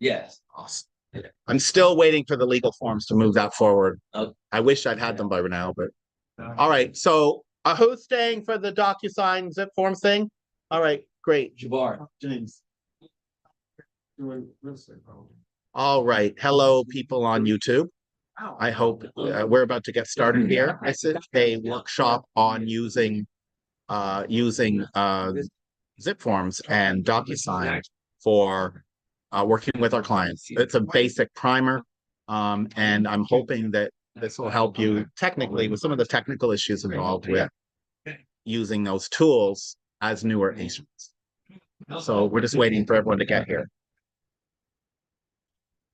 Yes. Awesome. I'm still waiting for the legal forms to move that forward. Okay. I wish I'd had them by now, but all right. So who's staying for the DocuSign zip forms thing? All right, great. Jabbar. James. All right. Hello, people on YouTube. I hope we're about to get started here. This is a workshop on using zip forms and DocuSign for working with our clients. It's a basic primer, and I'm hoping that this will help you technically with some of the technical issues involved with using those tools as newer agents. So we're just waiting for everyone to get here.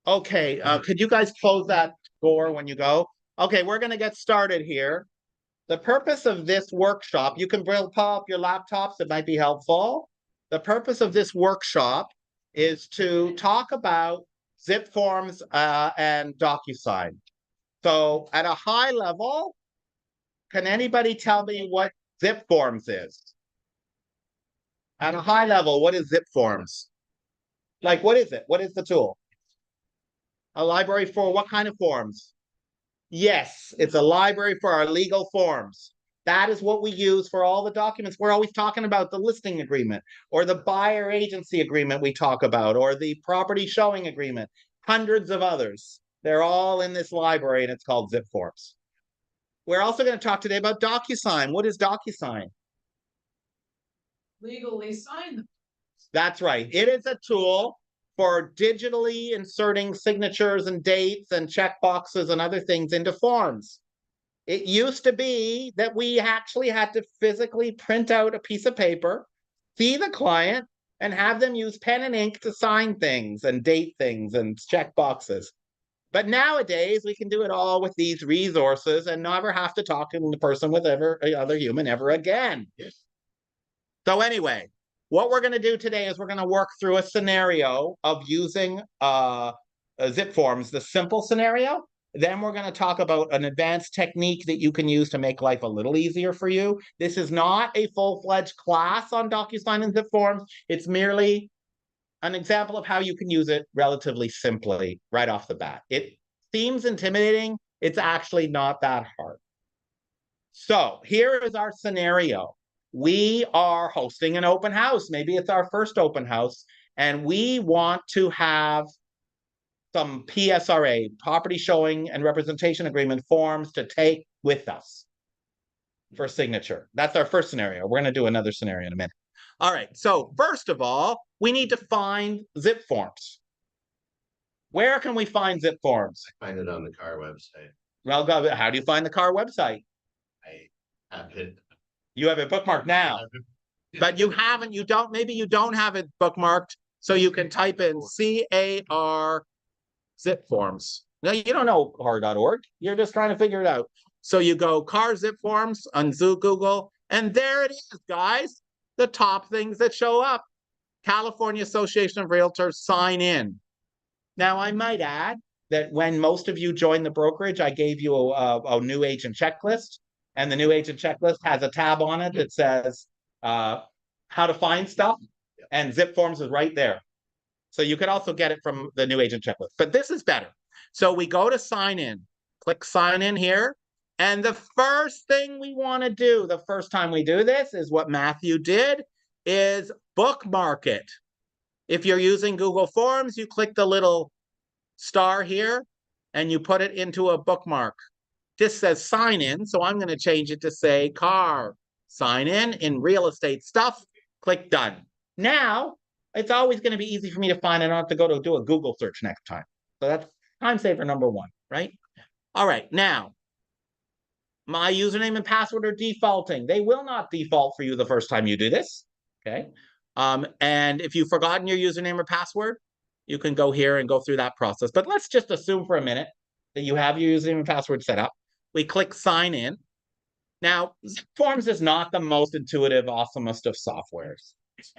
Okay, could you guys close that door when you go? Okay, we're going to get started here. The purpose of this workshop, you can pull up your laptops, it might be helpful. The purpose of this workshop is to talk about zip forms and DocuSign. So at a high level, can anybody tell me what zip forms is? At a high level, what is zip forms? Like, what is it? What is the tool? A library for what kind of forms? Yes, it's a library for our legal forms. That is what we use for all the documents. We're always talking about the listing agreement or the buyer agency agreement we talk about, or the property showing agreement, hundreds of others. They're all in this library and it's called zip forms. We're also going to talk today about DocuSign. What is DocuSign? Legally sign them. That's right. It is a tool for digitally inserting signatures and dates and checkboxes and other things into forms. It used to be that we actually had to physically print out a piece of paper, see the client, and have them use pen and ink to sign things and date things and check boxes. But nowadays, we can do it all with these resources and never have to talk to the person with other human ever again. So anyway, what we're going to do today is we're going to work through a scenario of using zip forms, the simple scenario. Then we're going to talk about an advanced technique that you can use to make life a little easier for you. This is not a full-fledged class on DocuSign and zip forms. It's merely an example of how you can use it relatively simply right off the bat. It seems intimidating. It's actually not that hard. So here is our scenario. We are hosting an open house. Maybe it's our first open house, and we want to have some PSRA, property showing and representation agreement forms to take with us for signature. That's our first scenario. We're going to do another scenario in a minute. All right. So first of all, we need to find zip forms. Where can we find zip forms? I find it on the car website. Well, how do you find the car website? I have it. You have it bookmarked now, but maybe you don't have it bookmarked, so you can type in CAR zip forms. Now, you don't know car.org. You're just trying to figure it out. So you go car zip forms on Google, and there it is, guys. The top things that show up. California Association of Realtors, sign in. Now, I might add that when most of you joined the brokerage, I gave you a new agent checklist. And the new agent checklist has a tab on it that says how to find stuff. And zip forms is right there. So you could also get it from the new agent checklist. But this is better. So we go to sign in. Click sign in here. And the first thing we want to do the first time we do this is what Matthew did, is bookmark it. If you're using Google Forms, you click the little star here and you put it into a bookmark. This says sign in, so I'm going to change it to say car sign in real estate stuff. Click done. Now, it's always going to be easy for me to find. I don't have to go to do a Google search next time. So that's time saver number one, right? All right, now, my username and password are defaulting. They will not default for you the first time you do this, okay? And if you've forgotten your username or password, you can go here and go through that process. But let's just assume for a minute that you have your username and password set up. We click sign in. Now, Forms is not the most intuitive, awesomest of softwares.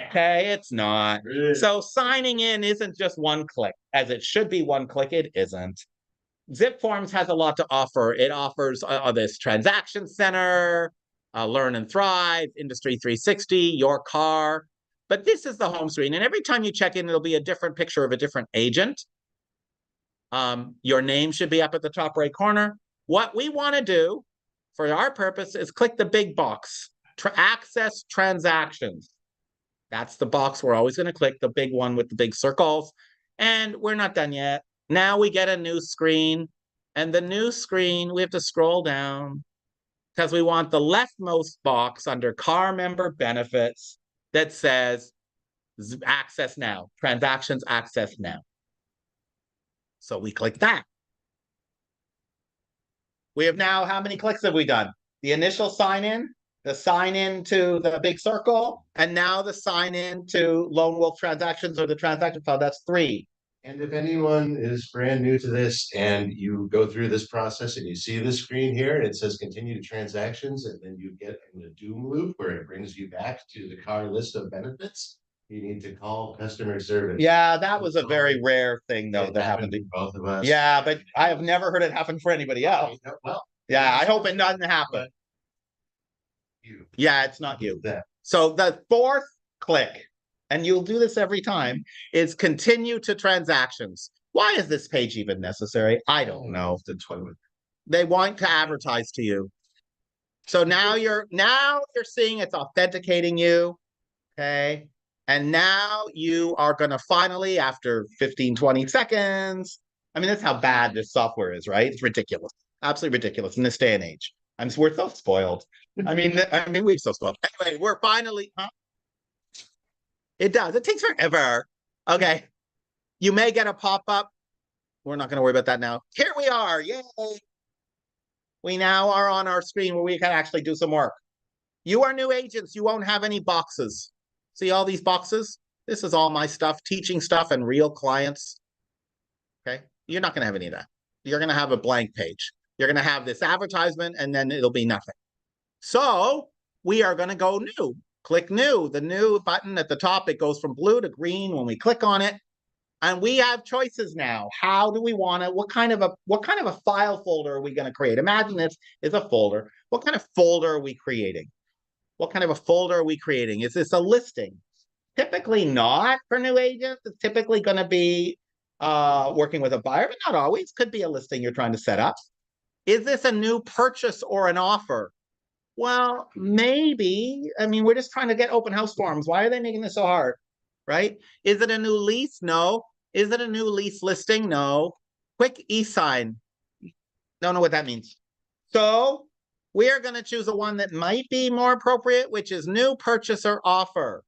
Okay, it's not. So signing in isn't just one click, as it should be one click. It isn't. Zipforms has a lot to offer. It offers this transaction center, Learn and Thrive, Industry 360, Your Car. But this is the home screen. And every time you check in, it'll be a different picture of a different agent. Your name should be up at the top right corner. What we want to do for our purpose is click the big box, access transactions. That's the box we're always going to click, the big one with the big circles. And we're not done yet. Now we get a new screen. And the new screen, we have to scroll down because we want the leftmost box under car member benefits that says access now, transactions access now. So we click that. We have now, how many clicks have we done? The initial sign in, the sign in to the big circle, and now the sign in to Lone Wolf Transactions or the transaction file. That's 3. And if anyone is brand new to this and you go through this process and you see this screen here and it says continue transactions, and then you get in a doom loop where it brings you back to the car list of benefits, you need to call customer service. Yeah, that was a very rare thing though that happened to both of us. Yeah, but I have never heard it happen for anybody else. Well, Yeah, I hope it doesn't happen. Yeah, it's not you. That. So the 4th click, and you'll do this every time, is continue to transactions. Why is this page even necessary? I don't know. They want to advertise to you. So now you're seeing it's authenticating you. Okay. And now you are going to finally, after 15, 20 seconds, I mean, that's how bad this software is, right? It's ridiculous. Absolutely ridiculous in this day and age. We're so spoiled. I mean, we're so spoiled. Anyway, we're finally, It does. It takes forever. Okay. You may get a pop-up. We're not going to worry about that now. Here we are. Yay. We now are on our screen where we can actually do some work. You are new agents. You won't have any boxes. See all these boxes? This is all my stuff, teaching stuff and real clients. Okay. You're not going to have any of that. You're going to have a blank page. You're going to have this advertisement and then it'll be nothing. So we are going to go new. Click new. The new button at the top, it goes from blue to green when we click on it. And we have choices now. How do we want to, what kind of a file folder are we going to create? Imagine this is a folder. What kind of folder are we creating? What kind of a folder are we creating? Is this a listing? Typically not for new agents. It's typically going to be working with a buyer, but not always. Could be a listing you're trying to set up. Is this a new purchase or an offer? Well, maybe. I mean, we're just trying to get open house forms. Why are they making this so hard? Right? Is it a new lease? No. Is it a new lease listing? No. Quick e-sign. Don't know what that means. So we are going to choose the one that might be more appropriate, which is new purchaser offer.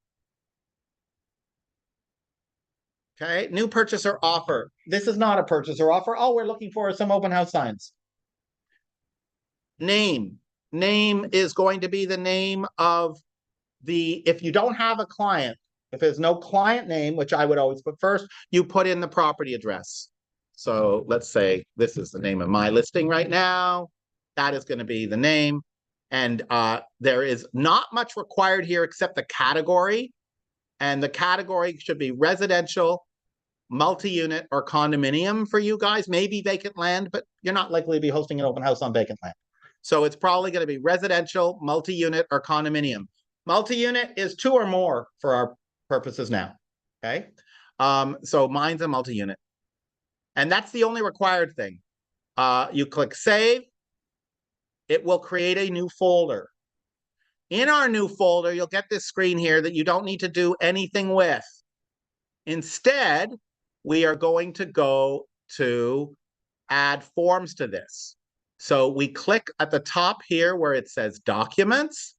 Okay, new purchaser offer. This is not a purchaser offer. All we're looking for is some open house signs. Name. Name is going to be the name of if you don't have a client, if there's no client name, which I would always put first, you put in the property address. So let's say this is the name of my listing right now. That is going to be the name. And there is not much required here except the category. And the category should be residential, multi-unit, or condominium for you guys. Maybe vacant land, but you're not likely to be hosting an open house on vacant land. So it's probably going to be residential, multi-unit, or condominium. Multi-unit is 2 or more for our purposes now. Okay. So mine's a multi-unit. And that's the only required thing. You click save. It will create a new folder. In our new folder, you'll get this screen here that you don't need to do anything with. Instead, we are going to go to add forms to this. So we click at the top here where it says documents.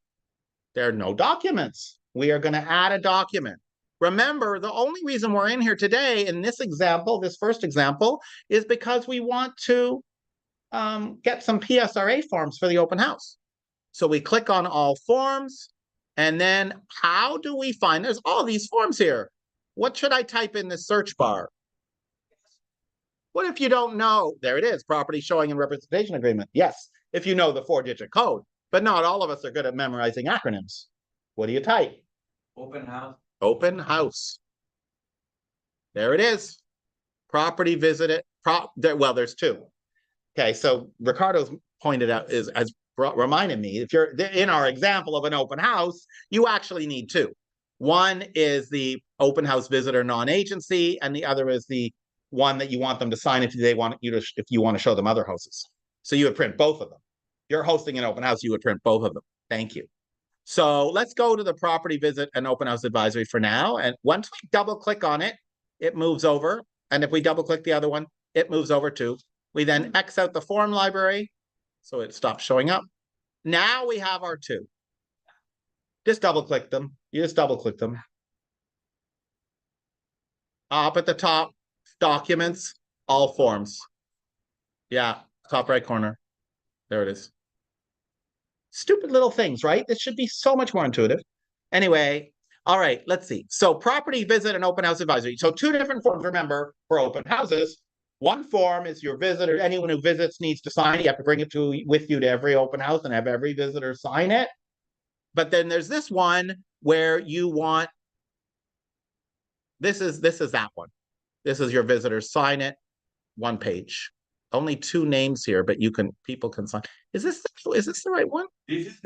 There are no documents. We are going to add a document. Remember, the only reason we're in here today in this example, this first example, is because we want to get some PSRA forms for the open house. So we click on all forms, and then how do we find, there's all these forms here. What should I type in the search bar? What if you don't know? There it is, property showing and representation agreement. Yes, if you know the 4-digit code, but not all of us are good at memorizing acronyms. What do you type? Open house. Open house. There it is. Property visited. Well, there's 2. Okay, so Ricardo's pointed out has reminded me, if you're in our example of an open house, you actually need 2. One is the open house visitor non-agency, and the other is the one that you want them to sign if they want you to, if you want to show them other houses. So you would print both of them. You're hosting an open house, you would print both of them. Thank you. So let's go to the property visit and open house advisory for now. And once we double click on it, it moves over. And if we double click the other one, it moves over too. We then X out the form library, so it stops showing up. Now we have our two. Just double click them. You just double click them. Up at the top, documents, all forms. Yeah, top right corner. There it is. Stupid little things, right? This should be so much more intuitive. Anyway, all right, let's see. So property visit and open house advisory. So two different forms, remember, for open houses. One form is your visitor. Anyone who visits needs to sign it. You have to bring it with you to every open house and have every visitor sign it. But then there's this one where you want, this is that one. This is your visitors, sign it, one page. Only two names here, but people can sign. Is this the right one? This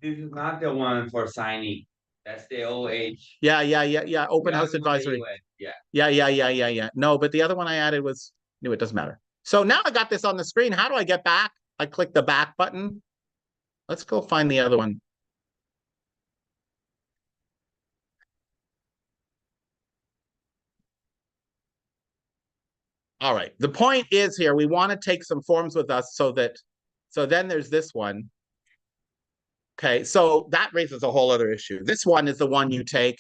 is not the one for signing. That's the OH. Yeah. Open house advisory. Yeah. Yeah. No, but the other one I added was, no, it doesn't matter. So now I got this on the screen. How do I get back? I click the back button. Let's go find the other one. All right. The point is here, we want to take some forms with us so then there's this one. Okay, so that raises a whole other issue. This one is the one you take,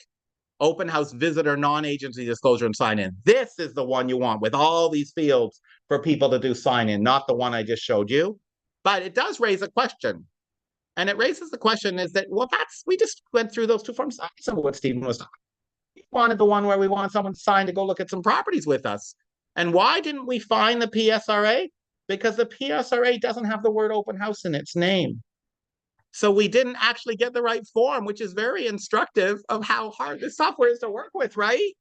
open house visitor, non-agency disclosure and sign in. This is the one you want with all these fields for people to do sign in, not the one I just showed you. But it does raise a question. And it raises the question is that, well, we just went through those two forms. That's what Stephen was talking about. He wanted the one where we want someone to sign to go look at some properties with us. And why didn't we find the PSRA? Because the PSRA doesn't have the word open house in its name. So we didn't actually get the right form, which is very instructive of how hard this software is to work with, right?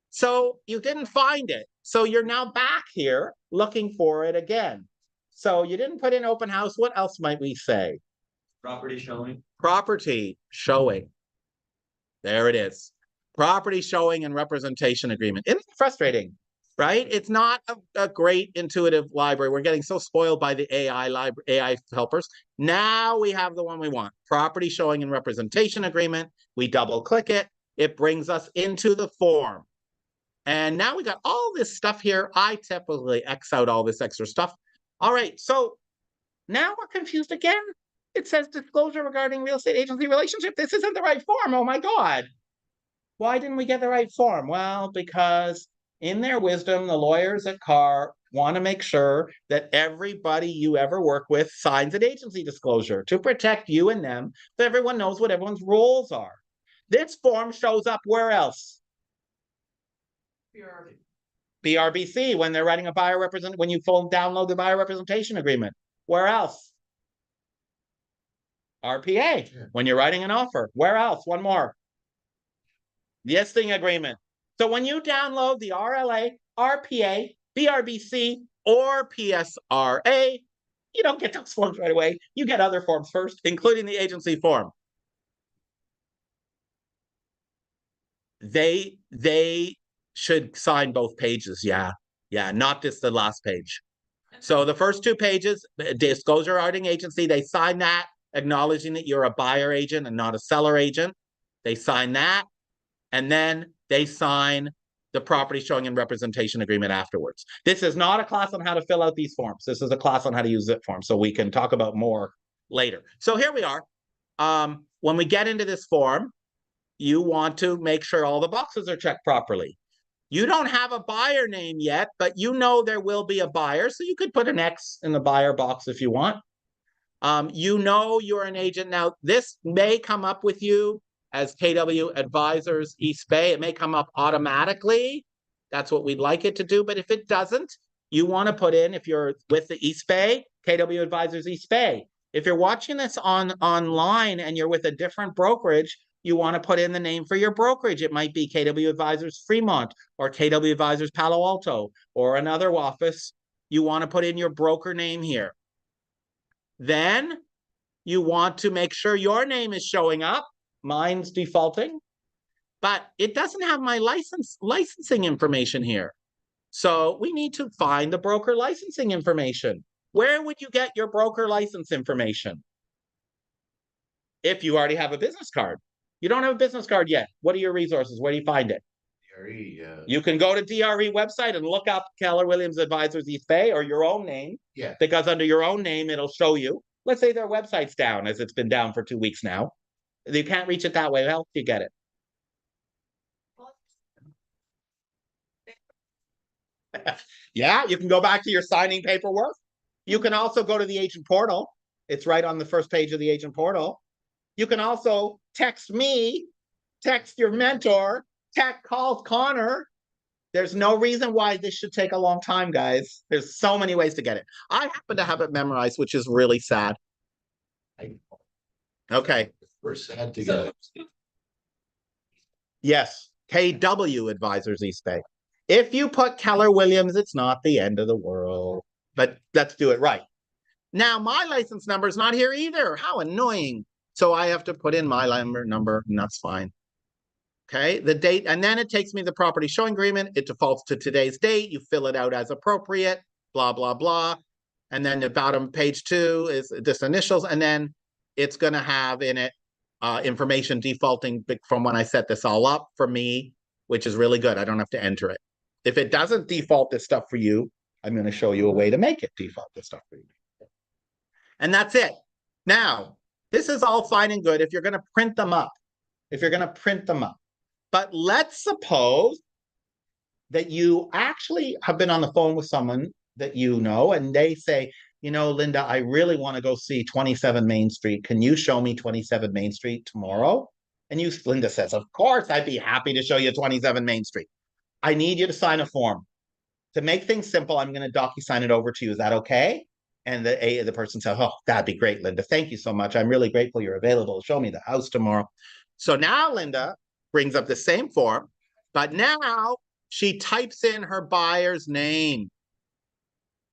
So you didn't find it. So you're now back here looking for it again. So you didn't put in open house. What else might we say? Property showing. Property showing. There it is. Property showing and representation agreement. Isn't it frustrating? Right? It's not a great intuitive library. We're getting so spoiled by the AI helpers. Now we have the one we want. Property showing and representation agreement. We double click it. It brings us into the form. And now we got all this stuff here. I typically X out all this extra stuff. All right. So now we're confused again. It says disclosure regarding real estate agency relationship. This isn't the right form. Oh my God. Why didn't we get the right form? Well, because in their wisdom, the lawyers at Carr want to make sure that everybody you ever work with signs an agency disclosure to protect you and them, so everyone knows what everyone's roles are. This form shows up where else? BRBC, when they're writing a buyer represent, when you download the buyer representation agreement. Where else? RPA, when you're writing an offer. Where else? One more. Listing agreement. So when you download the RLA, RPA, BRBC, or PSRA, you don't get those forms right away. You get other forms first, including the agency form. They should sign both pages. Yeah, not just the last page. So the first two pages, disclosure regarding agency, they sign that, acknowledging that you're a buyer agent and not a seller agent. They sign that. And then they sign the property showing and representation agreement afterwards. This is not a class on how to fill out these forms. This is a class on how to use Zipforms, so we can talk about more later. So here we are. When we get into this form, you want to make sure all the boxes are checked properly. You don't have a buyer name yet, but you know there will be a buyer, so you could put an X in the buyer box if you want. You know you're an agent. Now, this may come up with you as KW Advisors East Bay. It may come up automatically. That's what we'd like it to do. But if it doesn't, you want to put in, if you're with the East Bay, KW Advisors East Bay. If you're watching this online and you're with a different brokerage, you want to put in the name for your brokerage. It might be KW Advisors Fremont or KW Advisors Palo Alto or another office. You want to put in your broker name here. Then you want to make sure your name is showing up. Mine's defaulting. but it doesn't have my licensing information here. So we need to find the broker licensing information. Where would you get your broker license information? If you already have a business card. You don't have a business card yet. What are your resources? Where do you find it? DRE, You can go to DRE website and look up Keller Williams Advisors East Bay or your own name. Yeah. Because under your own name, it'll show you. Let's say their website's down, as it's been down for 2 weeks now. You can't reach it that way. How else do you get it? Yeah, you can go back to your signing paperwork. You can also go to the agent portal. It's right on the first page of the agent portal. You can also text me, text your mentor, call Connor. There's no reason why this should take a long time, guys. There's so many ways to get it. I happen to have it memorized, which is really sad. Okay. We're sad to go. Yes, KW Advisors East Bay. If you put Keller Williams, it's not the end of the world, but let's do it right. Now, my license number is not here either. How annoying. So I have to put in my number, and that's fine. Okay, the date, and then it takes me the property showing agreement. It defaults to today's date. You fill it out as appropriate, blah, blah, blah. And then the bottom page 2 is just initials, and then it's going to have in it information defaulting from when I set this all up for me, which is really good. I don't have to enter it. If it doesn't default this stuff for you, I'm going to show you a way to make it default this stuff for you. And that's it. Now, this is all fine and good if you're going to print them up. If you're going to print them up. But let's suppose that you actually have been on the phone with someone that you know, and they say, you know, Linda, I really want to go see 27 Main Street. Can you show me 27 Main Street tomorrow? And Linda says, of course, I'd be happy to show you 27 Main Street. I need you to sign a form. To make things simple, I'm going to DocuSign it over to you. Is that okay? And the person says, oh, that'd be great, Linda. Thank you so much. I'm really grateful you're available. Show me the house tomorrow. So now Linda brings up the same form, but now she types in her buyer's name.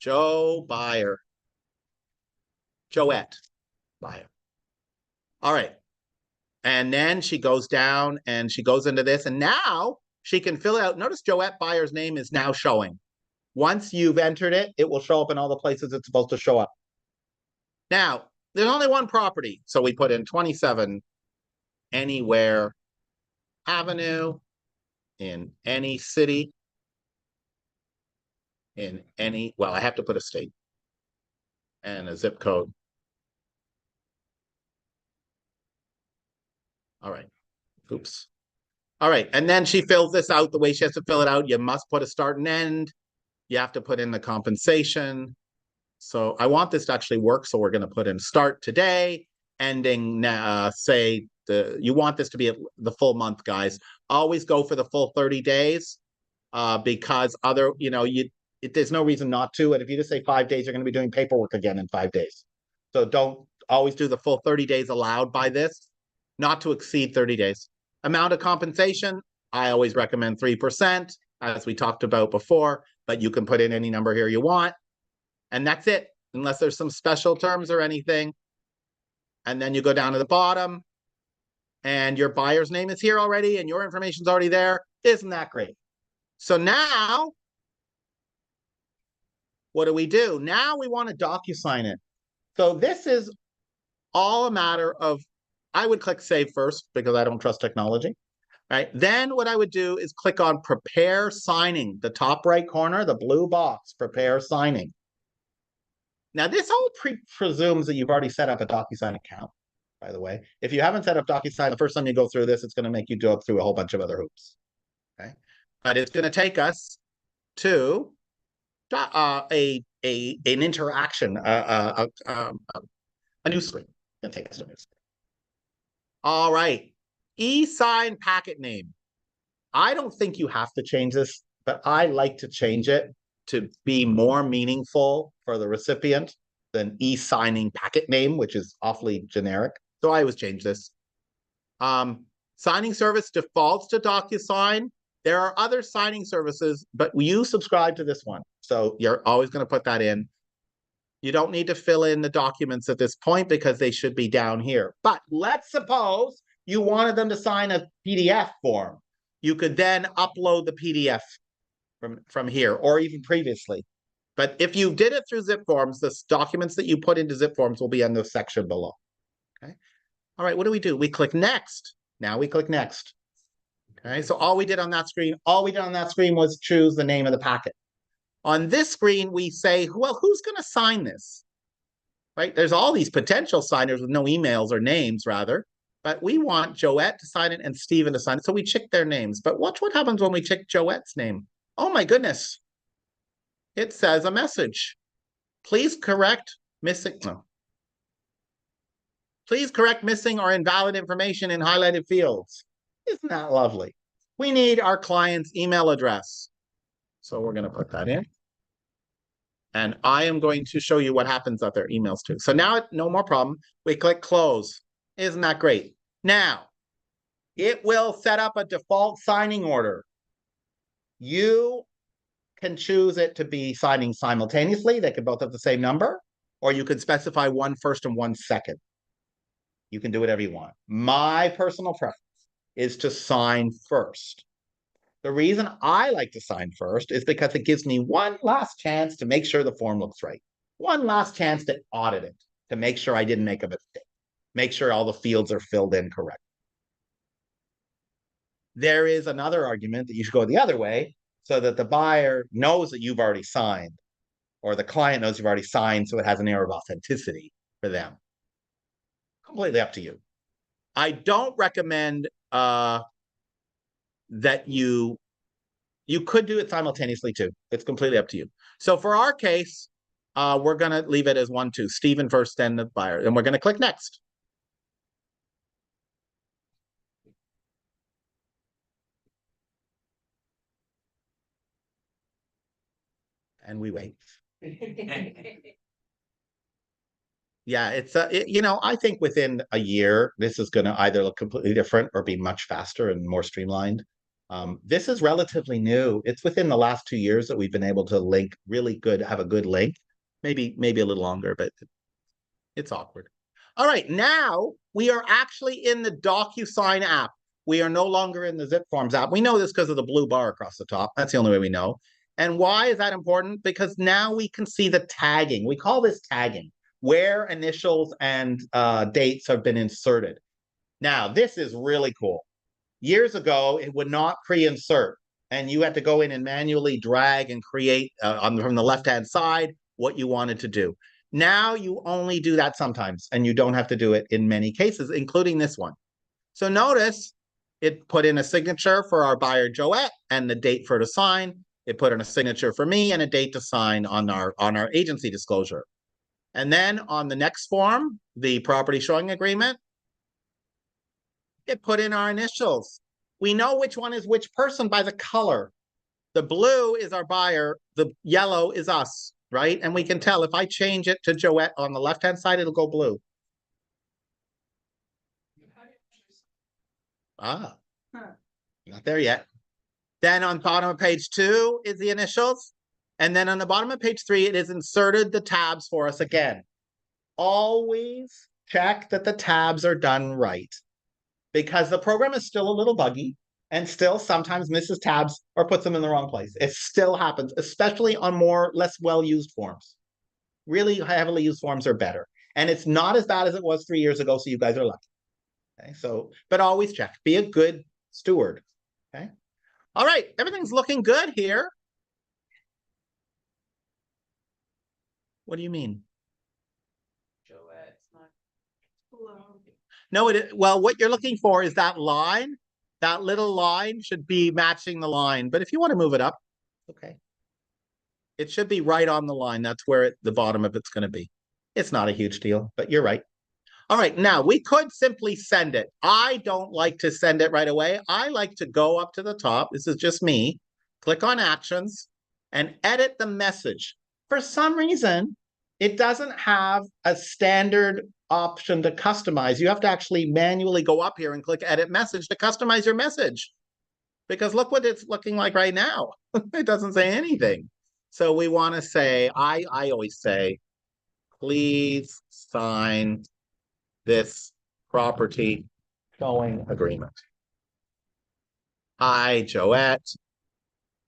Joe Buyer. Joette Buyer. All right. And then she goes down and she goes into this, and now she can fill it out. Notice Joette Buyer's name is now showing. Once you've entered it, it will show up in all the places it's supposed to show up. Now, there's only one property. So we put in 27 Anywhere Avenue in any city, in any, well, I have to put a state and a zip code. All right. Oops. All right. And then she fills this out the way she has to fill it out. You must put a start and end. You have to put in the compensation. So I want this to actually work. So we're going to put in start today, ending, say, you want this to be the full month, guys. Always go for the full 30 days because there's no reason not to. And if you just say 5 days, you're going to be doing paperwork again in 5 days. So don't always do the full 30 days allowed by this, not to exceed 30 days. Amount of compensation, I always recommend 3%, as we talked about before, but you can put in any number here you want. And that's it, unless there's some special terms or anything. And then you go down to the bottom, and your buyer's name is here already, and your information's already there. Isn't that great? So now, what do we do? Now we want to DocuSign it. So this is all a matter of, I would click save first because I don't trust technology. Right? Then what I would do is click on prepare signing, the top right corner, the blue box, prepare signing. Now this all presumes that you've already set up a DocuSign account, by the way. If you haven't set up DocuSign, the first time you go through this, it's going to make you go through a whole bunch of other hoops. Okay? But it's going to take us to an interaction, a new screen. It's going to take us to a new screen. All right. E-sign packet name. I don't think you have to change this, but I like to change it to be more meaningful for the recipient than e-signing packet name, which is awfully generic. So I always change this. Signing service defaults to DocuSign. There are other signing services, but you subscribe to this one. So you're always going to put that in. You don't need to fill in the documents at this point because they should be down here. But let's suppose you wanted them to sign a PDF form, you could then upload the PDF from here or even previously. But if you did it through Zipforms, the documents that you put into Zipforms will be in the section below. Okay. All right, what do? We click next. Now we click next. Okay, so all we did on that screen was choose the name of the packet. On this screen, we say, well, who's going to sign this? Right? There's all these potential signers with no emails or names, rather. But we want Joette to sign it and Stephen to sign it. So we check their names. But watch what happens when we check Joette's name. Oh, my goodness. It says a message. Please correct missing. No. Please correct missing or invalid information in highlighted fields. Isn't that lovely? We need our client's email address. So we're going to put that in. And I am going to show you what happens at their emails too. So now, no more problem. We click close. Isn't that great? Now, it will set up a default signing order. You can choose it to be signing simultaneously. They can both have the same number, or you can specify one first and one second. You can do whatever you want. My personal preference is to sign first. The reason I like to sign first is because it gives me one last chance to make sure the form looks right. One last chance to audit it, to make sure I didn't make a mistake. Make sure all the fields are filled in correctly. There is another argument that you should go the other way so that the buyer knows that you've already signed, or the client knows you've already signed, so it has an air of authenticity for them. Completely up to you. I don't recommend that you could do it simultaneously too. It's completely up to you. So for our case, we're going to leave it as 1, 2, Stephen first, then the buyer, and we're going to click next. And we wait. Yeah, it's I think within a year, this is going to either look completely different or be much faster and more streamlined. This is relatively new. It's within the last 2 years that we've been able to link really good, have a good link. Maybe a little longer, but it's awkward. All right, now we are actually in the DocuSign app. We are no longer in the Zipforms app. We know this because of the blue bar across the top. That's the only way we know. And why is that important? Because now we can see the tagging. We call this tagging, where initials and dates have been inserted. Now, this is really cool. Years ago, it would not pre-insert, and you had to go in and manually drag and create from the left-hand side what you wanted to do. Now you only do that sometimes, and you don't have to do it in many cases, including this one. So notice it put in a signature for our buyer, Joette, and the date for her to sign. It put in a signature for me and a date to sign on our agency disclosure. And then on the next form, the property showing agreement, it put in our initials. We know which one is which person by the color. The blue is our buyer, the yellow is us, right? And we can tell if I change it to Joette on the left-hand side, it'll go blue. Ah, not there yet. Then on bottom of page 2 is the initials. And then on the bottom of page 3, it has inserted the tabs for us again. Always check that the tabs are done right, because the program is still a little buggy and still sometimes misses tabs or puts them in the wrong place. It still happens, especially on less well-used forms. Really heavily used forms are better. And it's not as bad as it was 3 years ago, so you guys are lucky. Okay, so, but always check. Be a good steward. Okay. All right, everything's looking good here. What do you mean? No, well, what you're looking for is that line. That little line should be matching the line. But if you want to move it up, okay. It should be right on the line. That's where the bottom of it's going to be. It's not a huge deal, but you're right. All right, now we could simply send it. I don't like to send it right away. I like to go up to the top. This is just me. Click on Actions and edit the message. For some reason, it doesn't have a standard option to customize. You have to actually manually go up here and click Edit Message to customize your message. Because look what it's looking like right now. It doesn't say anything. So we want to say, I always say, please sign this property showing agreement. Hi, Joette.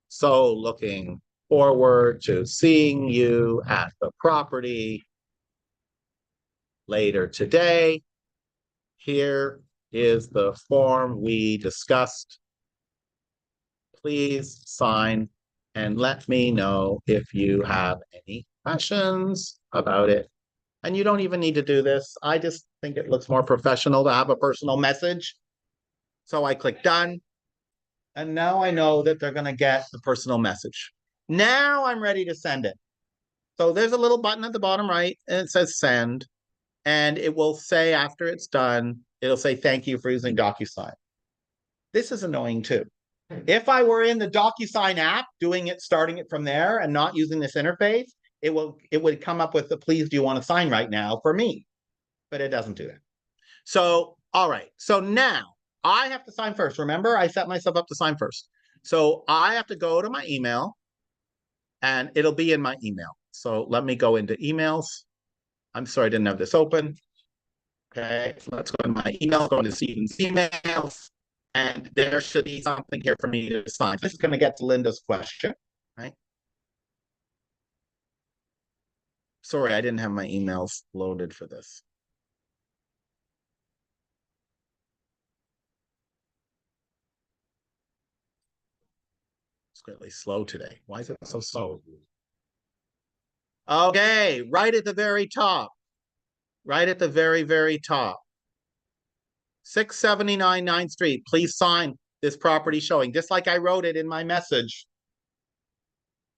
So looking forward to seeing you at the property later today. Here is the form we discussed. Please sign and let me know if you have any questions about it. And you don't even need to do this. I just think it looks more professional to have a personal message. So I click done. And now I know that they're going to get the personal message. Now I'm ready to send it. So there's a little button at the bottom right, and it says send. And it will say after it's done, it'll say thank you for using DocuSign. This is annoying too. If I were in the DocuSign app, doing it, starting it from there and not using this interface, it would come up with the please do you want to sign right now for me, but it doesn't do that. So, all right. So now I have to sign first. Remember, I set myself up to sign first. So I have to go to my email and it'll be in my email. So let me go into emails. I'm sorry, I didn't have this open. Okay, so let's go to my email, go into Stephen's emails, and there should be something here for me to sign. This is going to get to Linda's question, right? Sorry, I didn't have my emails loaded for this. It's really slow today. Why is it so slow? Okay, right at the very top. Right at the very, very top. 679 9th Street. Please sign this property showing, just like I wrote it in my message.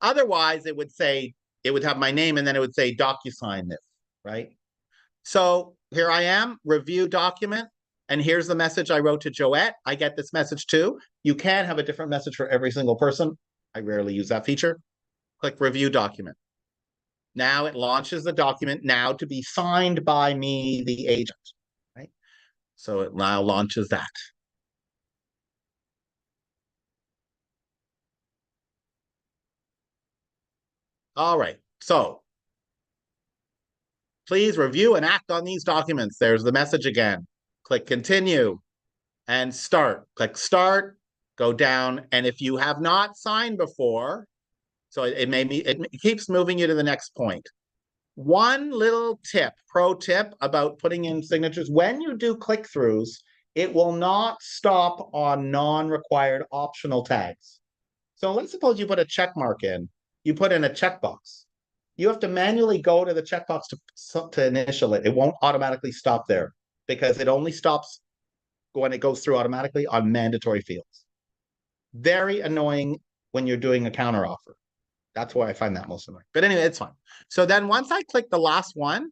Otherwise, it would say, it would have my name and then it would say DocuSign this, right? So here I am, review document. And here's the message I wrote to Joette. I get this message too. You can have a different message for every single person. I rarely use that feature. Click review document. Now it launches the document now to be signed by me, the agent, right? So it now launches that. All right, so please review and act on these documents. There's the message again. Click continue and start. Click start, go down. And if you have not signed before, so it keeps moving you to the next point. One little tip, pro tip about putting in signatures. When you do click-throughs, it will not stop on non-required optional tags. So let's suppose you put a check mark in, you put in a checkbox. You have to manually go to the checkbox to initial it. It won't automatically stop there because it only stops when it goes through automatically on mandatory fields. Very annoying when you're doing a counteroffer. That's why I find that most annoying. But anyway, it's fine. So then once I click the last one,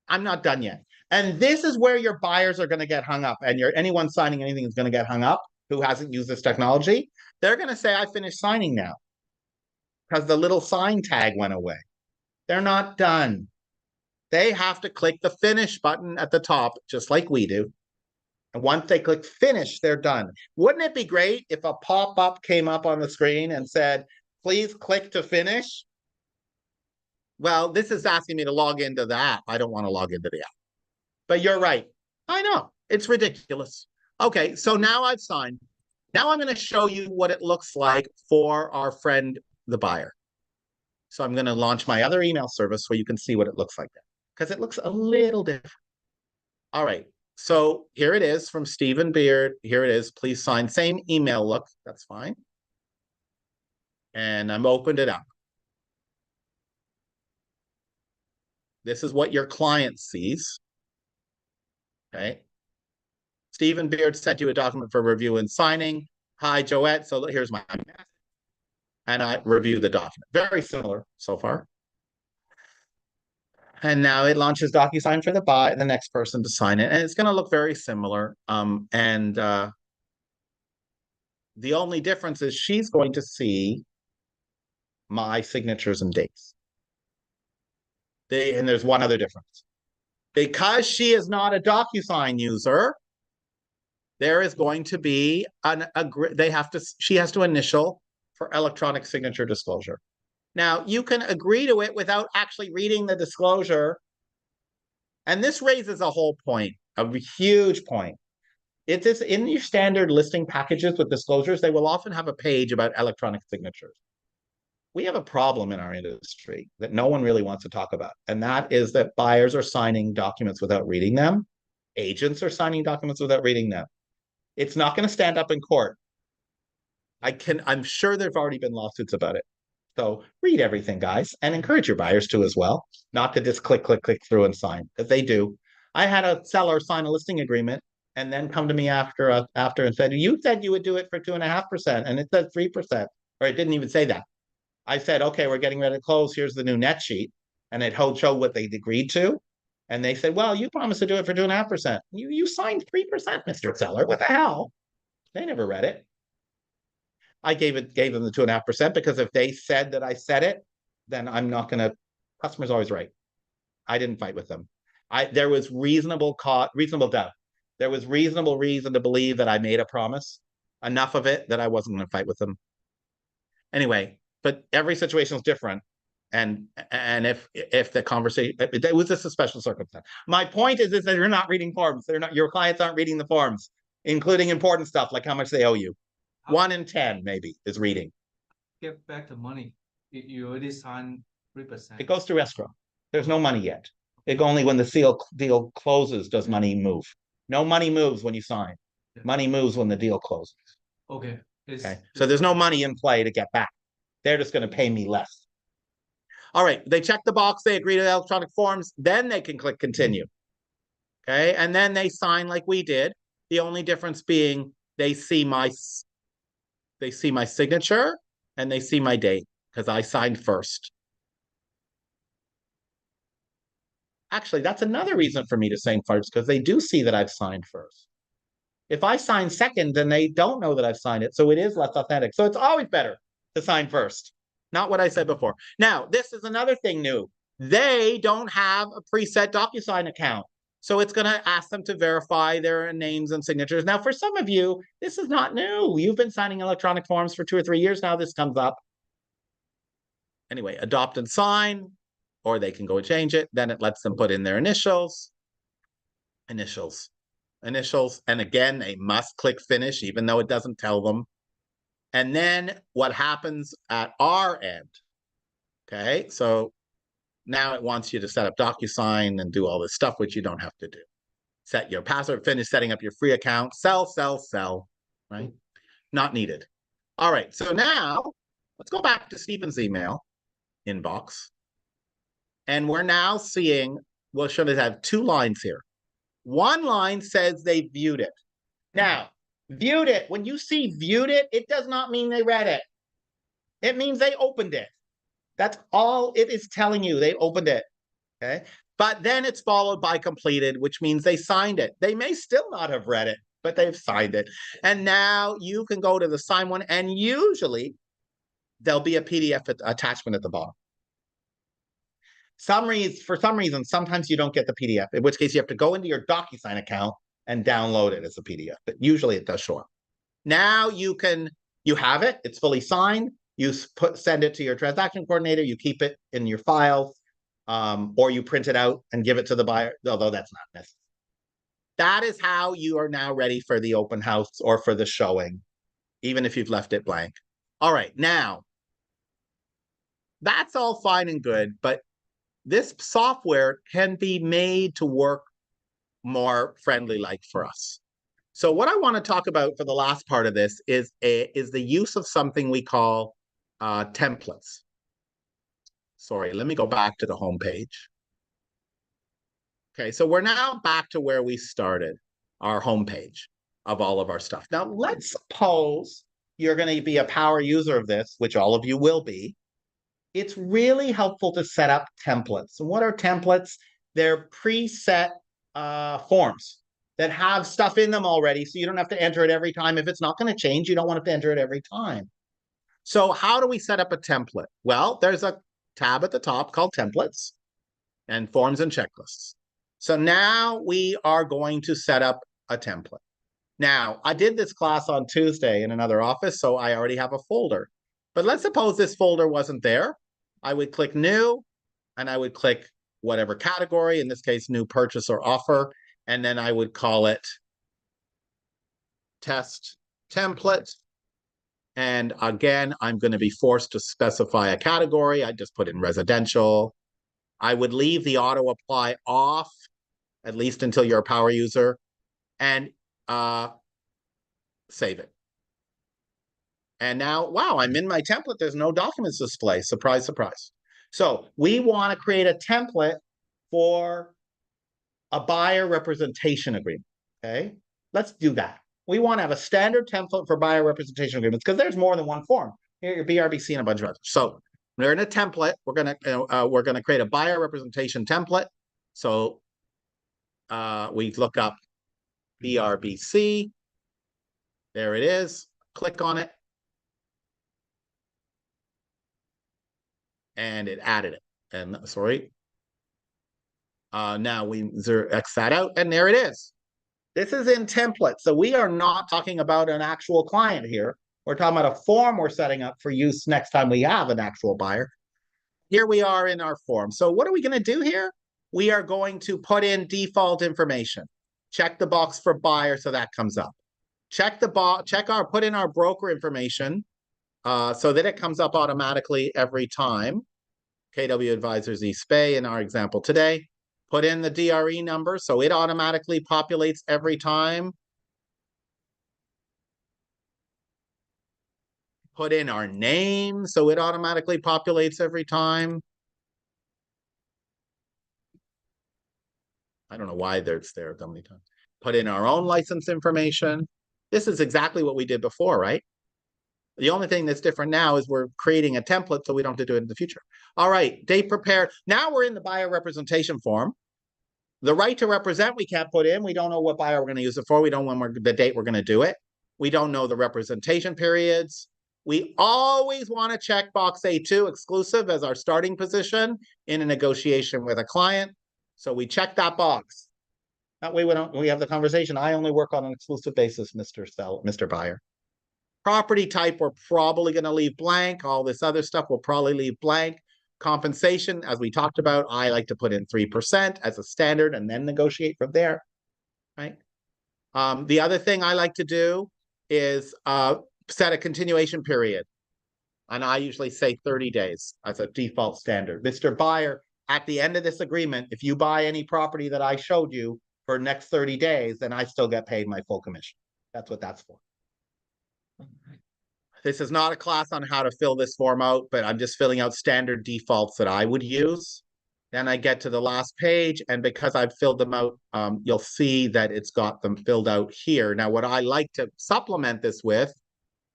I'm not done yet. And this is where your buyers are going to get hung up. And anyone signing anything is going to get hung up who hasn't used this technology. They're going to say, I finished signing now. Because the little sign tag went away. They're not done. They have to click the finish button at the top, just like we do. And once they click finish, they're done. Wouldn't it be great if a pop-up came up on the screen and said, please click to finish? Well, this is asking me to log into the app. I don't want to log into the app. But you're right. I know. It's ridiculous. Okay, so now I've signed. Now I'm going to show you what it looks like for our friend, the buyer. So I'm going to launch my other email service so you can see what it looks like there. Because it looks a little different. All right. So here it is from Stephen Beard. Here it is. Please sign. Same email look. That's fine. And I'm opened it up. This is what your client sees. Okay. Stephen Beard sent you a document for review and signing. Hi, Joette. So here's my message. And I review the document. Very similar so far. And now it launches DocuSign for the next person to sign it. And it's going to look very similar. The only difference is she's going to see my signatures and dates. And there's one other difference. Because she is not a DocuSign user, there is going to be she has to initial for electronic signature disclosure. Now, you can agree to it without actually reading the disclosure. And this raises a whole point. A huge point. It is in your standard listing packages with disclosures, they will often have a page about electronic signatures. We have a problem in our industry that no one really wants to talk about, and that is that buyers are signing documents without reading them. Agents are signing documents without reading them. It's not going to stand up in court. I'm sure there've already been lawsuits about it. So read everything, guys, and encourage your buyers to as well, not to just click through and sign, because they do. I had a seller sign a listing agreement and then come to me after and said, you said you would do it for 2.5%, and it said 3%, or it didn't even say that. I said, okay, we're getting ready to close. Here's the new net sheet. And it showed what they'd agreed to. And they said, well, you promised to do it for 2.5%. You signed 3%, Mr. Seller. What the hell? They never read it. I gave them the 2.5% because if they said that I said it, then I'm not going to. Customer's always right. I didn't fight with them. There was reasonable doubt. There was reasonable reason to believe that I made a promise, enough of it that I wasn't going to fight with them. Anyway, but every situation is different. And if the conversation, it was just a special circumstance. My point is that you're not reading forms. Your clients aren't reading the forms, including important stuff like how much they owe you. 1 in 10 maybe is reading. Get back the money. You already signed 3%. It goes through escrow. There's no money yet. Only when the deal closes does money move. No money moves when you sign. Money moves when the deal closes. Okay. Okay. So there's no money in play to get back. They're just going to pay me less. All right. They check the box. They agree to the electronic forms. Then they can click continue. Okay. And then they sign like we did. The only difference being they see my signature and they see my date because I signed first. Actually, that's another reason for me to sign first, because they do see that I've signed first. If I sign second, then they don't know that I've signed it. So it is less authentic. So it's always better to sign first. Not what I said before. Now, this is another thing new. They don't have a preset DocuSign account. So it's going to ask them to verify their names and signatures. Now, for some of you, this is not new. You've been signing electronic forms for 2 or 3 years now. This comes up. Anyway, adopt and sign, or they can go and change it. Then it lets them put in their initials. And again, they must click finish, even though it doesn't tell them. And then what happens at our end? Okay, so now it wants you to set up DocuSign and do all this stuff, which you don't have to do. Set your password, finish setting up your free account, sell, right? Not needed. All right, so now let's go back to Stephen's email inbox. And we're now seeing, well, should it have 2 lines here? One line says they viewed it. Now, viewed it, when you see viewed it, it does not mean they read it. It means they opened it. That's all it is telling you. They opened it. Okay. But then it's followed by completed, which means they signed it. They may still not have read it, but they've signed it. And now you can go to the sign one, and usually there'll be a PDF attachment at the bottom. For some reason, sometimes you don't get the PDF, in which case you have to go into your DocuSign account and download it as a PDF. But usually it does show up. Now you have it. It's fully signed. You send it to your transaction coordinator. You keep it in your files, or you print it out and give it to the buyer, although that's not necessary. That is how you are now ready for the open house or for the showing, even if you've left it blank. All right, now, that's all fine and good, but this software can be made to work more friendly-like for us. So what I want to talk about for the last part of this is the use of something we call templates. Sorry, let me go back to the home page. Okay, so we're now back to where we started, our home page of all of our stuff. Now, let's suppose you're going to be a power user of this, which all of you will be. It's really helpful to set up templates. And what are templates? They're preset forms that have stuff in them already, so you don't have to enter it every time. If it's not going to change, you don't want to enter it every time. So how do we set up a template? Well, there's a tab at the top called Templates and Forms and Checklists. So now we are going to set up a template. Now, I did this class on Tuesday in another office, so I already have a folder. But let's suppose this folder wasn't there. I would click New, and I would click whatever category, in this case, New Purchase or Offer, And then I would call it test template. And again, I'm going to be forced to specify a category. I just put in residential. I would leave the auto apply off, at least until you're a power user, and save it. And now, wow, I'm in my template. There's no documents display. Surprise, surprise. So we want to create a template for a buyer representation agreement. Okay, let's do that. We want to have a standard template for buyer representation agreements because there's more than one form. Here, your BRBC and a bunch of others. So we're in a template. We're gonna create a buyer representation template. So we look up BRBC. There it is. Click on it. And it added it. And sorry. Now we X that out, and there it is. This is in template. So we are not talking about an actual client here. We're talking about a form we're setting up for use next time we have an actual buyer. Here we are in our form. So what are we going to do here? We are going to put in default information. Check the box for buyer, so that comes up. Put in our broker information so that it comes up automatically every time. KW Advisors eSpay in our example today. Put in the DRE number so it automatically populates every time. Put in our name so it automatically populates every time. I don't know why it's there so many times. Put in our own license information. This is exactly what we did before, right? The only thing that's different now is we're creating a template so we don't have to do it in the future. All right, date prepared. Now we're in the buyer representation form. The right to represent we can't put in. We don't know what buyer we're going to use it for. We don't know the date we're going to do it. We don't know the representation periods. We always want to check box A2 exclusive as our starting position in a negotiation with a client. So we check that box. That way we have the conversation. I only work on an exclusive basis, Mr. Buyer. Property type, we're probably going to leave blank. All this other stuff we'll probably leave blank. Compensation, as we talked about, I like to put in 3% as a standard and then negotiate from there, right? The other thing I like to do is set a continuation period. And I usually say 30 days as a default standard. Mr. Buyer, at the end of this agreement, if you buy any property that I showed you for next 30 days, then I still get paid my full commission. That's what that's for. This is not a class on how to fill this form out, but I'm just filling out standard defaults that I would use. Then I get to the last page, and because I've filled them out, you'll see that it's got them filled out here. Now, what I like to supplement this with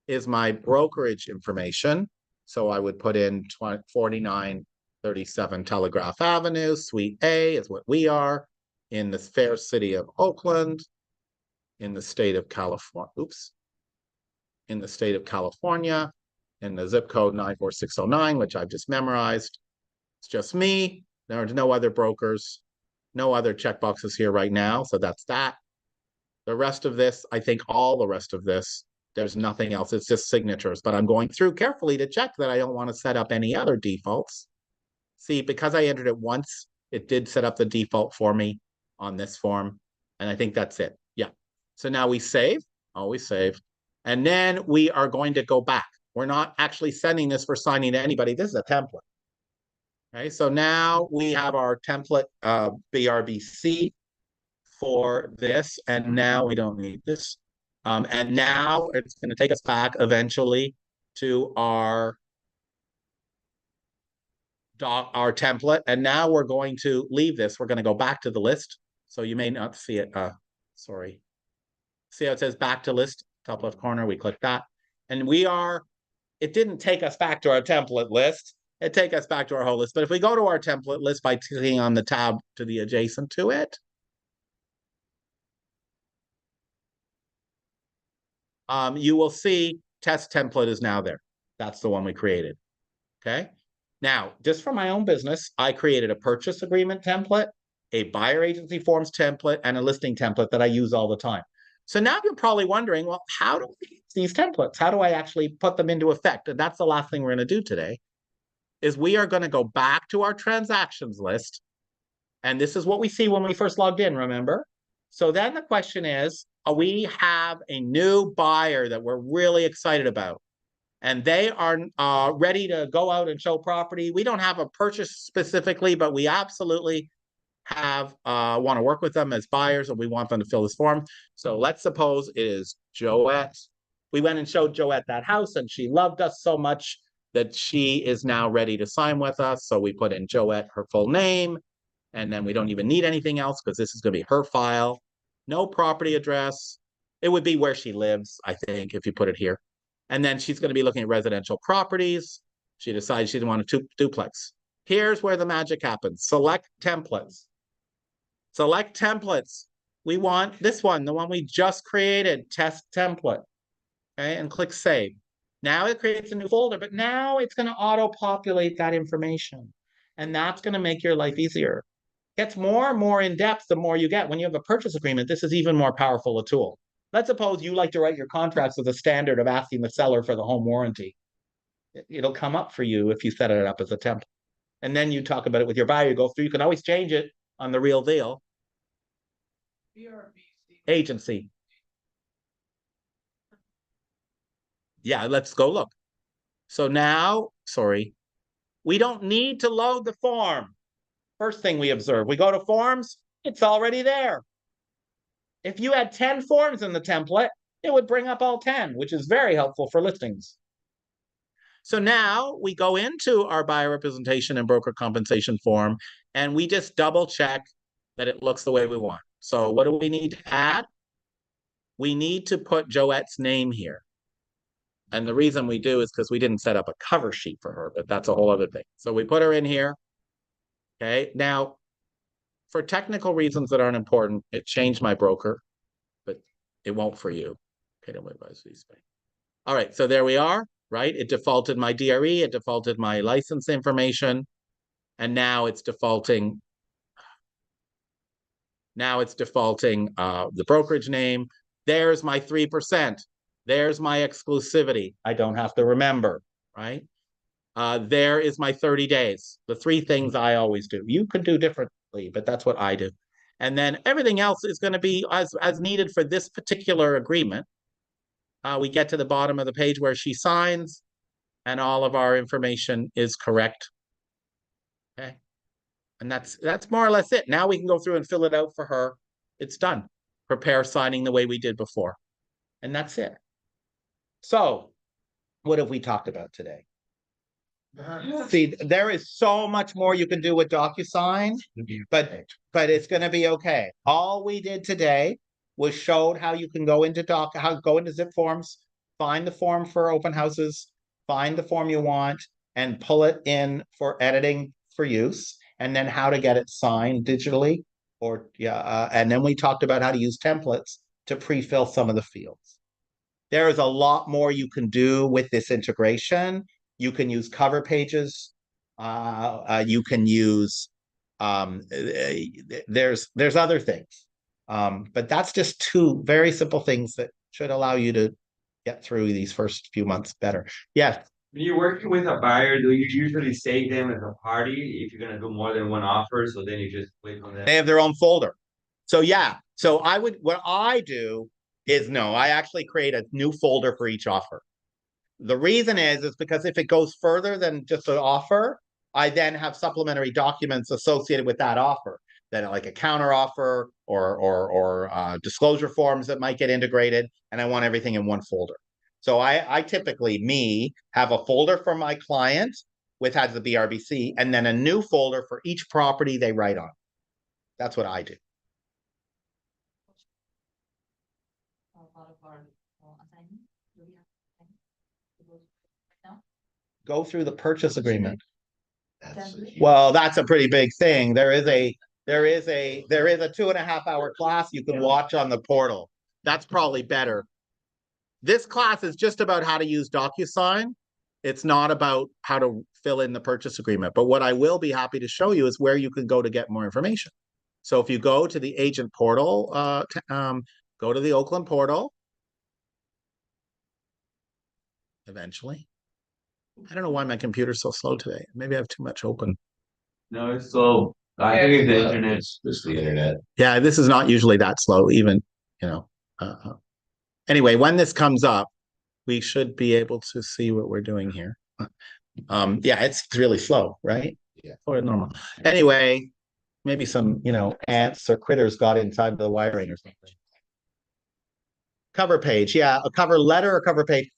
is my brokerage information. So I would put in 4937 Telegraph Avenue, Suite A is what we are, in the fair city of Oakland, in the state of California. In the state of California, in the zip code 94609, which I've just memorized. It's just me. There are no other brokers, no other checkboxes here right now. So that's that. The rest of this, I think all the rest of this, there's nothing else. It's just signatures, but I'm going through carefully to check that I don't want to set up any other defaults. See, because I entered it once, it did set up the default for me on this form. And I think that's it. Yeah. So now we save, always save. And then we are going to go back. We're not actually sending this for signing to anybody. This is a template. Okay, so now we have our template BRBC for this, and now we don't need this. And now it's going to take us back eventually to our template. And now we're going to leave this. We're going to go back to the list. So you may not see it. Sorry. See how it says back to list? Top left corner, we click that. And it didn't take us back to our template list. It take us back to our whole list. But if we go to our template list by clicking on the tab to the adjacent to it, you will see test template is now there. That's the one we created. Okay. Now, just for my own business, I created a purchase agreement template, a buyer agency forms template, and a listing template that I use all the time. So now you're probably wondering, well, how do we use these templates? How do I actually put them into effect? And that's the last thing we're going to do today, is we are going to go back to our transactions list. And this is what we see when we first logged in, remember? So then the question is, we have a new buyer that we're really excited about. And they are ready to go out and show property. We don't have a purchase specifically, but we absolutely have want to work with them as buyers, and we want them to fill this form. So let's suppose it is Joette. We went and showed Joette that house, and she loved us so much that she is now ready to sign with us. So we put in Joette, her full name, and then we don't even need anything else because this is going to be her file. No property address. It would be where she lives, I think, if you put it here. And then she's going to be looking at residential properties. She decides she didn't want a duplex. Here's where the magic happens. Select templates. Select templates. We want this one, the one we just created, test template. Okay, and click save. Now it creates a new folder, but now it's going to auto-populate that information. And that's going to make your life easier. Gets more and more in depth the more you get. When you have a purchase agreement, this is even more powerful a tool. Let's suppose you like to write your contracts with a standard of asking the seller for the home warranty. It'll come up for you if you set it up as a template. And then you talk about it with your buyer, you go through, you can always change it on the real deal. Agency. Yeah, let's go look. So now, sorry, we don't need to load the form. First thing we observe, we go to forms, it's already there. If you had 10 forms in the template, it would bring up all 10, which is very helpful for listings. So now we go into our buyer representation and broker compensation form, and we just double check that it looks the way we want. So what do we need to add? We need to put Joette's name here. And the reason we do is because we didn't set up a cover sheet for her, but that's a whole other thing. So we put her in here. Okay, now for technical reasons that aren't important, it changed my broker, but it won't for you. Okay, don't worry about these. All right, so there we are, right? It defaulted my DRE, it defaulted my license information, and now it's defaulting. Now it's defaulting the brokerage name. There's my 3%. There's my exclusivity. I don't have to remember, right? There is my 30 days. The three things I always do. You could do differently, but that's what I do. And then everything else is going to be as needed for this particular agreement. We get to the bottom of the page where she signs, and all of our information is correct. Okay. And that's more or less it. Now we can go through and fill it out for her. It's done. Prepare signing the way we did before. And that's it. So what have we talked about today? See, there is so much more you can do with DocuSign, but it's going to be okay. All we did today was showed how you can go into Zipforms, find the form for open houses, find the form you want, and pull it in for editing for use, and then how to get it signed digitally. And then we talked about how to use templates to pre-fill some of the fields. There is a lot more you can do with this integration. You can use cover pages. You can use, there's other things. But that's just two very simple things that should allow you to get through these first few months better. Yes. When you're working with a buyer, do you usually save them as a party if you're gonna do more than one offer? So then you just click on that. They have their own folder. So yeah, so what I do is I actually create a new folder for each offer. The reason is because if it goes further than just an offer, I then have supplementary documents associated with that offer, that like a counter offer or disclosure forms that might get integrated, and I want everything in one folder. So I typically have a folder for my client has the BRBC, and then a new folder for each property they write on. That's what I do. Go through the purchase agreement. Well, that's a pretty big thing. There is a 2.5-hour class you can watch on the portal. That's probably better. This class is just about how to use DocuSign. It's not about how to fill in the purchase agreement. But what I will be happy to show you is where you can go to get more information. So if you go to the agent portal, go to the Oakland portal. Eventually. I don't know why my computer's so slow today. Maybe I have too much open. No, it's slow. I think it's the internet. It's the internet. Yeah, this is not usually that slow, even, you know. Anyway, when this comes up, we should be able to see what we're doing here. Yeah, it's really slow, right? Yeah. Or normal. Anyway, maybe some, ants or critters got inside the wiring or something. Cover page, yeah, a cover letter or cover page.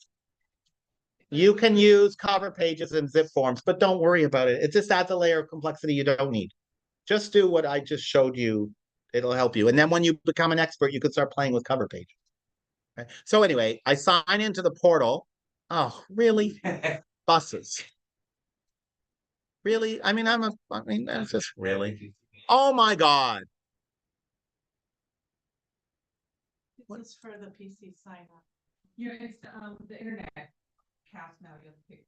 You can use cover pages in zip forms, but don't worry about it. It just adds a layer of complexity you don't need. Just do what I just showed you. It'll help you. And then when you become an expert, you can start playing with cover pages. Okay. So anyway, I sign into the portal. Oh, really? Buses. Really? I mean, that's just really. Oh my God. What's for the PC sign up? It's the internet cast now. You have to pick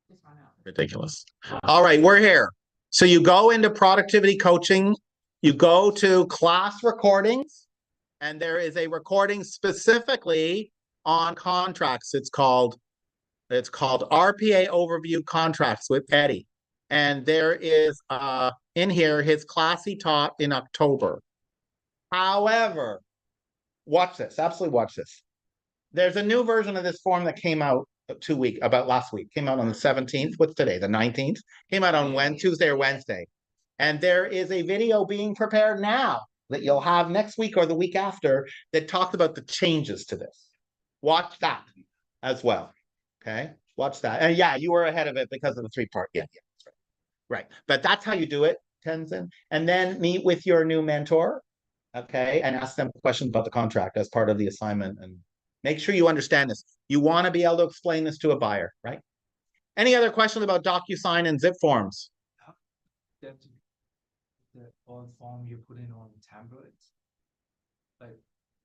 this one out. Ridiculous. All right, we're here. So you go into productivity coaching, you go to class recordings, and there is a recording specifically on contracts. It's called RPA Overview Contracts with Eddie. And there is in here his class he taught in October. However, watch this, absolutely watch this. There's a new version of this form that came out last week, came out on the 17th. What's today? The 19th? Came out on Tuesday or Wednesday. And there is a video being prepared now that you'll have next week or the week after that talks about the changes to this. Watch that as well. Okay, watch that. And yeah, you were ahead of it because of the 3-part. Yeah, that's right. Right. But that's how you do it, Tenzin. And then meet with your new mentor, okay, and ask them questions about the contract as part of the assignment. And make sure you understand this. You want to be able to explain this to a buyer, right? Any other questions about DocuSign and Zipforms? That the all form you put in on tablets, like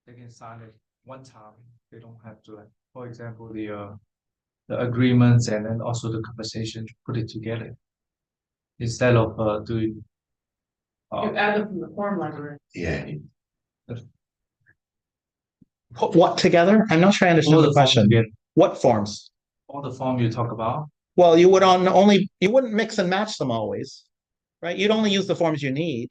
they can sign it one time. They don't have to, like, for example, the agreements and then also the conversation, put it together instead of doing. You add them from the form library. Yeah. Put what together? I'm not sure I understand the question. What forms? All the form you talk about. Well, you wouldn't mix and match them always, right? You'd only use the forms you need.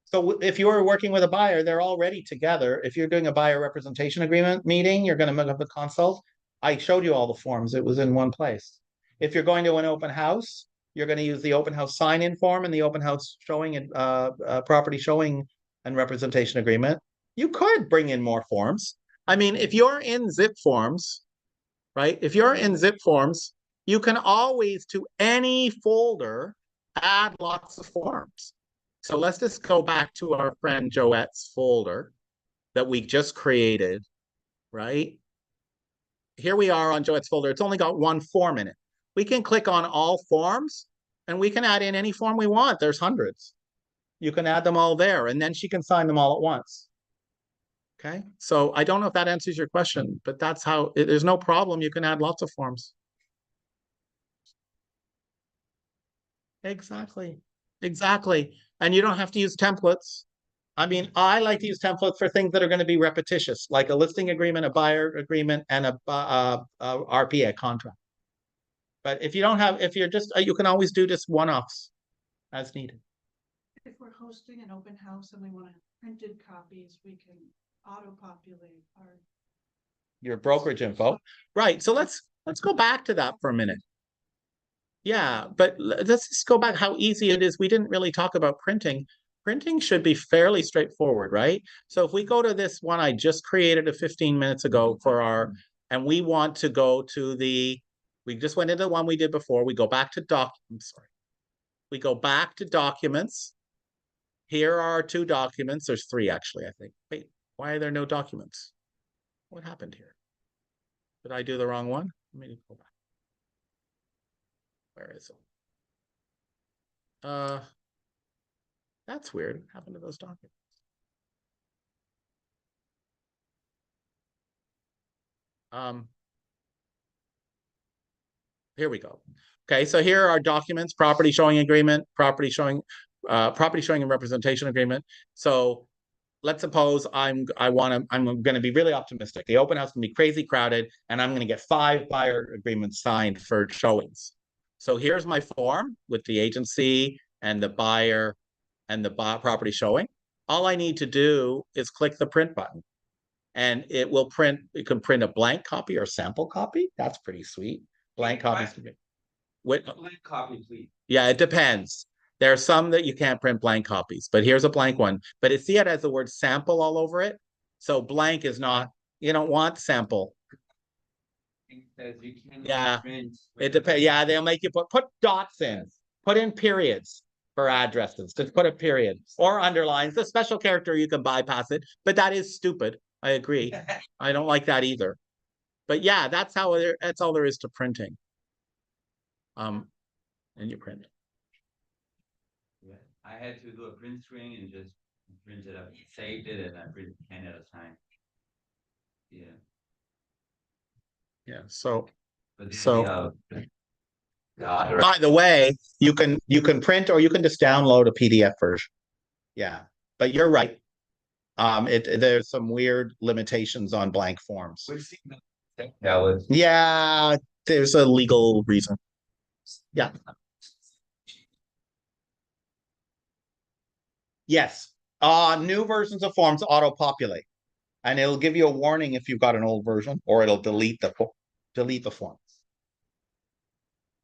So if you're working with a buyer, they're already together. If you're doing a buyer representation agreement meeting, you're going to make up a consult. I showed you all the forms. It was in one place. If you're going to an open house, you're going to use the open house sign-in form and the open house showing and property showing and representation agreement. You could bring in more forms. I mean, if you're in zip forms, right? If you're in zip forms, you can always to any folder add lots of forms. So let's just go back to our friend Joette's folder that we just created, right? Here we are on Joette's folder. It's only got one form in it. We can click on all forms and we can add in any form we want. There's hundreds. You can add them all there and then she can sign them all at once. Okay, so I don't know if that answers your question, but that's how, there's no problem. You can add lots of forms. Exactly. And you don't have to use templates. I mean, I like to use templates for things that are going to be repetitious, like a listing agreement, a buyer agreement, and a RPA contract. But if you're just, you can always do just one-offs as needed. If we're hosting an open house and we want printed copies, we can auto-populate your brokerage info. Right. So let's go back to that for a minute. Yeah, but let's just go back how easy it is. We didn't really talk about printing. Printing should be fairly straightforward, right? So if we go to this one I just created 15 minutes ago and we want to go to we just went into the one we did before. We go back to we go back to documents. Here are our 2 documents. There's 3 actually, I think. Wait, why are there no documents? What happened here? Did I do the wrong one? Let me go back. Where is it? That's weird. What happened to those documents? Here we go. Okay, so here are documents: property showing agreement, property showing and representation agreement. So let's suppose I'm going to be really optimistic. The open house can be crazy crowded, and I'm going to get 5 buyer agreements signed for showings. So here's my form with the agency and the buyer and the property showing, all I need to do is click the print button. And it will print, it can print a blank copy or sample copy. That's pretty sweet. Blank copies. Blank copy, please. Yeah, it depends. There are some that you can't print blank copies, but here's a blank one. But see, it has the word sample all over it. So blank is not, you don't want sample. Says you cannot Yeah, print it depends. Yeah, they'll make you put dots in, put in periods for addresses. Just put a period or underlines. The special character, you can bypass it, but that is stupid. I agree. I don't like that either. But yeah, that's all there is to printing. And you print. Yeah, I had to do a print screen and just print it up, saved it, and I printed 10 at a time. Yeah. Yeah. So But So- God, by the way, you can print or you can just download a PDF version. Yeah, but you're right. There's some weird limitations on blank forms. that was Yeah, there's a legal reason. Yeah. Yes. New versions of forms auto-populate. And it'll give you a warning if you've got an old version, or it'll delete the form.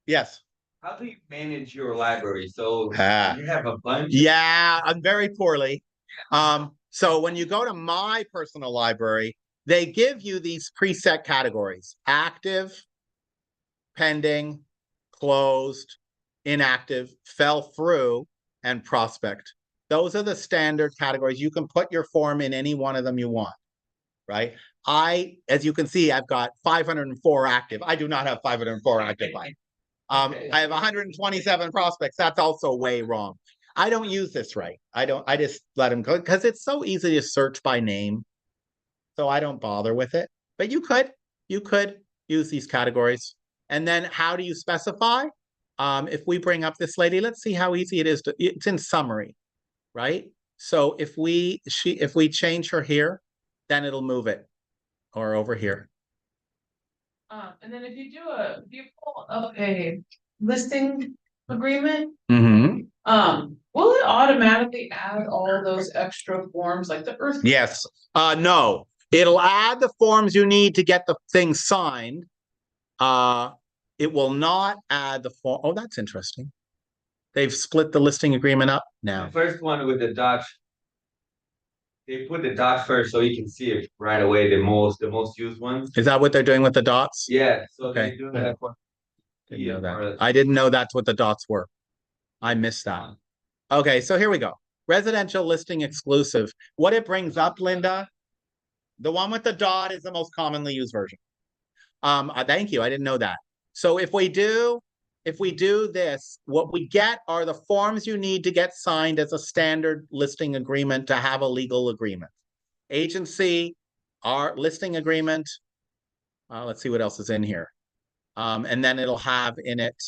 Yes. How do you manage your library? So Ah. you have a bunch. Yeah, I'm very poorly. So when you go to my personal library, they give you these preset categories: active, pending, closed, inactive, fell through, and prospect. Those are the standard categories. You can put your form in any one of them you want, right? As you can see, I've got 504 active. I do not have 504 active. I have 127 prospects. That's also way wrong. I don't use this right. I just let them go because it's so easy to search by name. So I don't bother with it. But you could use these categories. And then how do you specify? If we bring up this lady, let's see how easy it is it's in summary, right? So if we change her here, then it'll move it or over here. And then if you pull up a listing agreement, will it automatically add all those extra forms like the earth? Yes. No. It'll add the forms you need to get the thing signed. It will not add the form. Oh, that's interesting. They've split the listing agreement up now. The first one with the dots. They put the dot first so you can see it right away. The most used ones. Is that what they're doing with the dots? Yeah. So Okay. they do that for. Didn't know that. I didn't know that's what the dots were. I missed that. Okay, so here we go. Residential listing exclusive. What it brings up, Linda, the one with the dot is the most commonly used version. Thank you. I didn't know that. So if we do this, what we get are the forms you need to get signed as a standard listing agreement to have a legal agreement. Agency, our listing agreement. Let's see what else is in here. And then it'll have in it,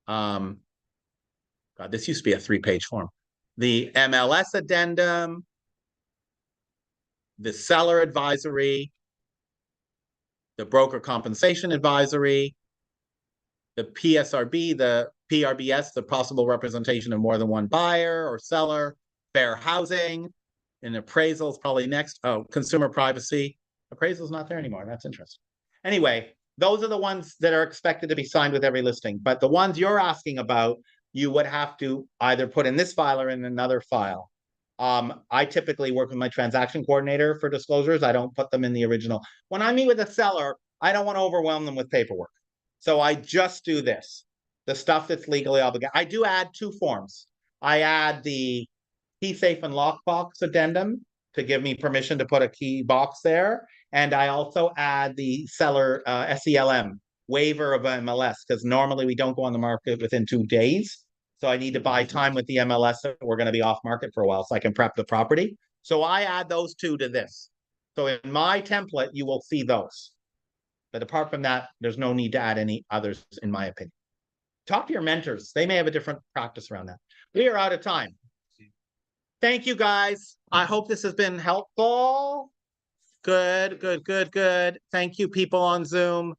God, this used to be a 3-page form. The MLS addendum, the seller advisory, the broker compensation advisory, the PSRB, the PRBS, the possible representation of more than one buyer or seller, fair housing, and appraisal is probably next. Oh, consumer privacy. Appraisal is not there anymore. That's interesting. Anyway, those are the ones that are expected to be signed with every listing. But the ones you're asking about, you would have to either put in this file or in another file. I typically work with my transaction coordinator for disclosures. I don't put them in the original. When I meet with a seller, I don't want to overwhelm them with paperwork. So I just do this, the stuff that's legally obligated. I do add 2 forms. I add the key safe and lockbox addendum to give me permission to put a key box there. And I also add the seller SELM waiver of MLS because normally we don't go on the market within 2 days. So I need to buy time with the MLS if we're going to be off market for a while so I can prep the property. So I add those 2 to this. So in my template, you will see those. But apart from that, there's no need to add any others, in my opinion. Talk to your mentors. They may have a different practice around that. We are out of time. Thank you, guys. I hope this has been helpful. Good. Thank you, people on Zoom.